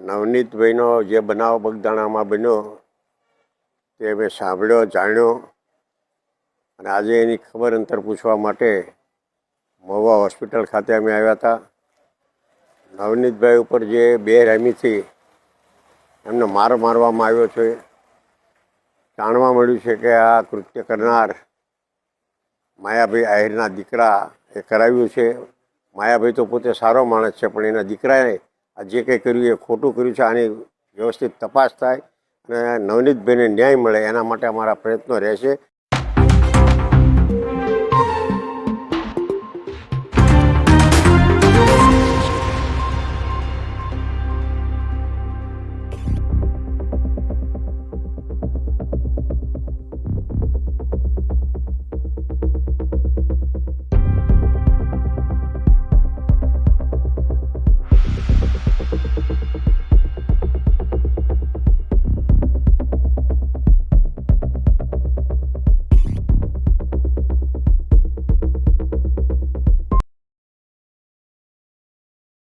નવનીતભાઈનો જે બનાવ બગદાણામાં બન્યો તે મેં સાંભળ્યો, જાણ્યો અને આજે એની ખબર અંતર પૂછવા માટે મહુવા હોસ્પિટલ ખાતે અમે આવ્યા હતા. નવનીતભાઈ ઉપર જે બેરહેમીથી એમને માર મારવામાં આવ્યો છે, જાણવા મળ્યું છે કે આ કૃત્ય કરનાર માયાભાઈ આહિરના દીકરા એ કરાવ્યું છે. માયાભાઈ તો પોતે સારો માણસ છે, પણ એના દીકરાએ આ જે કંઈ કર્યું એ ખોટું કર્યું છે. આની વ્યવસ્થિત તપાસ થાય અને નવનીતભાઈને ન્યાય મળે એના માટે અમારા પ્રયત્નો રહેશે.